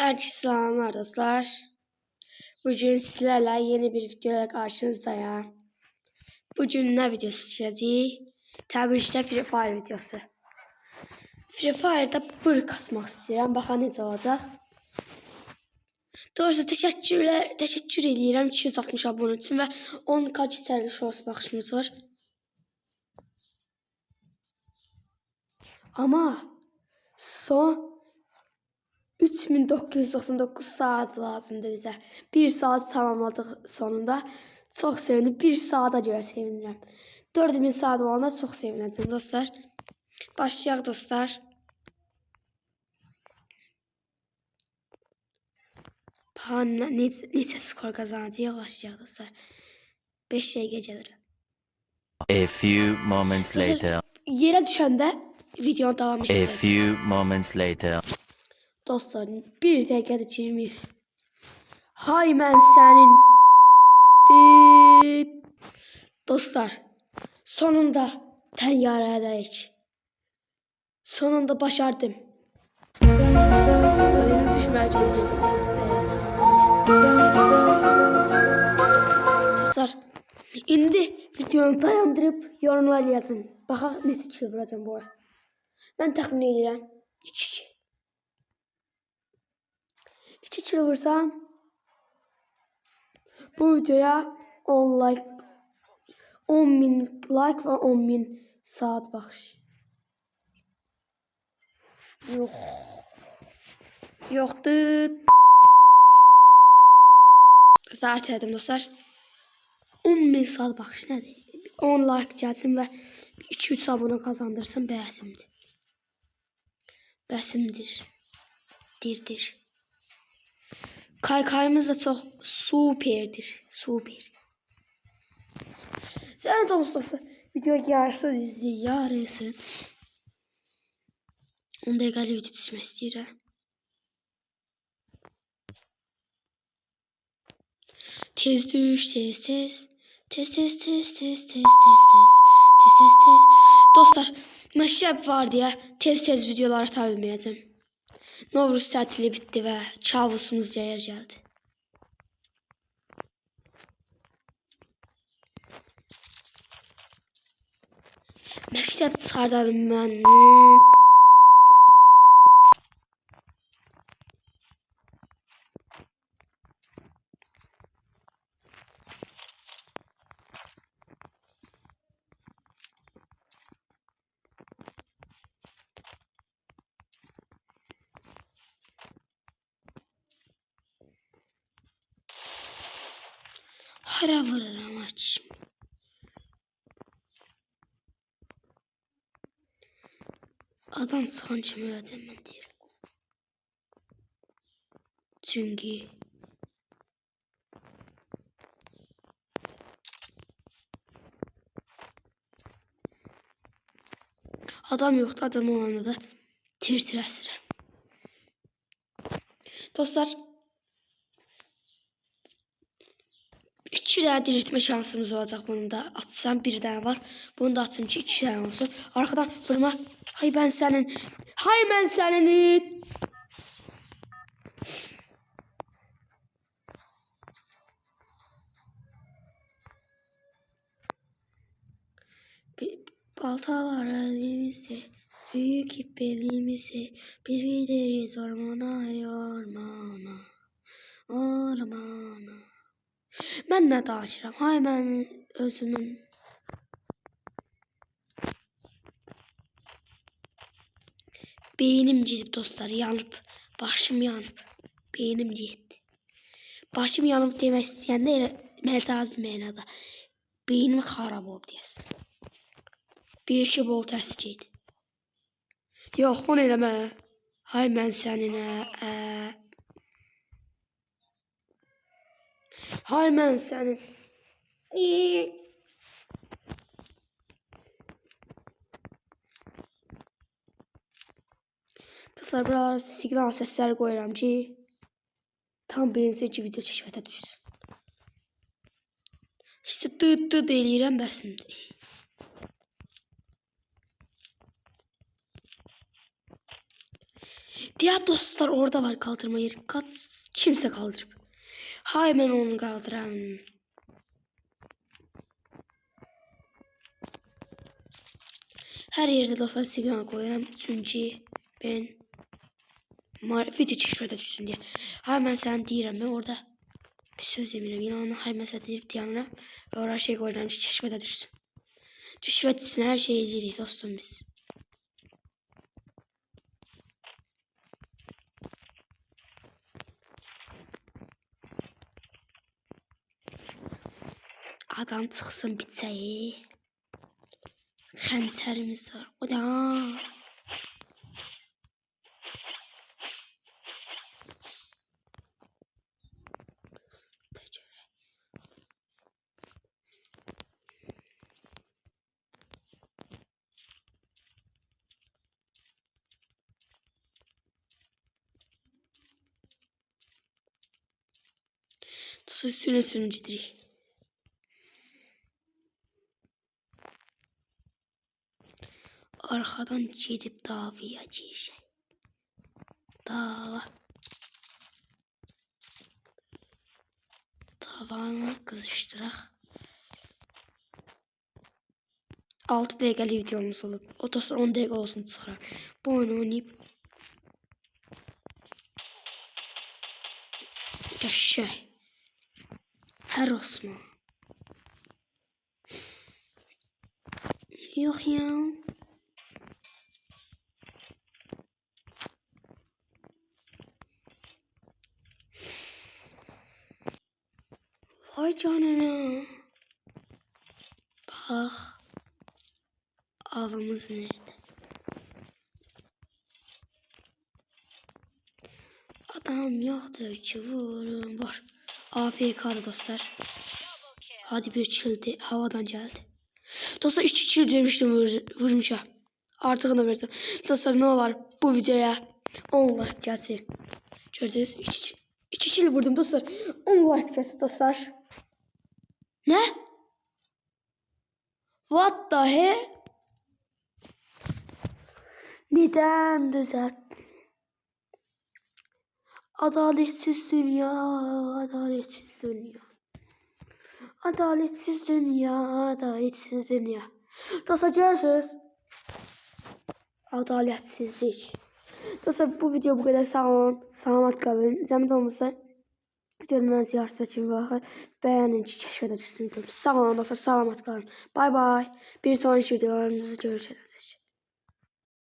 Herkese selamlar dostlar. Bugün sizlerle yeni bir videoyla karşınızdayım. Bugün ne videosu çekeceğiz? Tabii ki de Free Fire videosu. Free Fire'da bır kasmak istiyorum. Bakalım necə olacaq. Doğrusu teşekkür edirəm 260 abone üçün və 10k içərili shorts baxışımız var. Ama son 3999 saat lazımdır bize. 1 saat tamamladık sonunda. Çok sevindim. 1 saata göre sevinirəm. 4000 saat olanda çok sevinəcəm dostlar. Başlayaq dostlar. Neçə skor qazanacağıq başlayaq dostlar. 5 şey gecələri. A few moments later. Yerə düşəndə videonu davam etdirəcəm. A few moments later. Dostlar 1 dəqiqədə 20. Hay mən sənin. Dostlar sonunda təyyarədəyik. Sonunda başardım. Dostlar yine düşməyəcəyik. Dostlar indi videonu dayandırıb yorumlar yazın. Baxaq neçə kill vuracam bu ara. Mən təxmin edirəm 2-2. 2 kill vursam bu videoya 10 like, 10.000 like ve 10.000 saat baxış. Yok. Yoktu. Zart edim dostlar. 10.000 saat baxış nədir? 10 like gəlsin və 2-3 abone kazandırsın bəsimdir. Bəsimdir. Dirdir. Kaykayımız da çok süperdir. Süper. Sen dostlar video yarısı izleyin. Yarısı. 10 dakikada video çekmek istiyorum. Tez düş, tez tez. Tez tez tez tez tez tez tez. Tez tez tez. Dostlar, məşəb var deyə tez videolar ata bilməyəcəm. Novruz tətili bitdi və kabusumuz cəyər gəldi. Məktəb çıxardarım mən. Hara vururam aç. Adam çıxan kimi öləcəm mən deyirəm. Çünki adam yoxdur, adam olanda da tir əsirəm. Dostlar 2 tane diriltme şansımız olacak, bunu da atsam bir tane var. Bunu da atayım ki 2 tane olsun. Arkadan vurma. Hay ben senin. Hay ben senin. Baltalar elimizde, büyük ip elimizde, biz gideriz ormana, ormana, ormana. Ben ne danışıram? Hay mən özümün. Beynim gidib dostlar, yanıb. Başım yanıb. Beynim getdi. Başım yanıb demək istəyəndə elə məcazi mənada. Beynim xarab olub deyəsən. 1-2 volt əskiydi. Yox, bunu eləmə. Hay mən səninə. Hay mən sənin. Dostlar, buralara siqnal səsləri qoyuram ki, tam benimsə ki, video çəkmətə düşsün. İşte dıt eləyirəm bəsimdir. Diğer dostlar orada var kaldırma yeri. Kimse kaldırıp. Hay ben onu kaldıram. Her yerde dostlar signal koyuyorum. Çünkü ben video çekişmede düşsün diye. Hay ben sen deyirəm. Ben orada bir söz emirəm. İnanın hay mən sən deyib deyənə. Oraya şey koyuram ki çeşmede düşsün. Düşmət üçün her şeyi edirik dostum biz. Adam çıxsın bitçəyi. Xəncərimiz var. O da. Üstüne sürüncüdür. Arkadan gidip davaya girişək. Dava. Tavanı kızıştıraq. 6 dəqiqəlik videomuz olub. O da 10 dəqiqə olsun çıxıram. Bu oyunu oynayıb. Qəşəng. Hər Osman. Yox ya. Vay canına. Bak. Avımız nerede? Adam yoktur ki vurum. Var. AFK dostlar. Hadi bir çildi. Havadan geldi. Dostlar 2 kill demiştim vurmuşam. Artık ne versem. Dostlar ne olur bu videoya 10 like gelsin. Gördünüz 2 kill vurdum dostlar. 10 like gelsin dostlar. Ne? What the hell? Neden düzelt? Adaletsiz dünya, adaletsiz dünya. Adaletsiz dünya, adaletsiz dünya. Dostlar görürsünüz. Adaletsizlik. Dostlar bu video bu kadar, sağ olun. Selamat kalın. Zahmet olmasa videodan ziyaret için bakın. Beğenin ki keşfede düşsün. Sağ olun dostlar, selamat kalın. Bay bay. Bir sonraki videolarımızda görüşelim.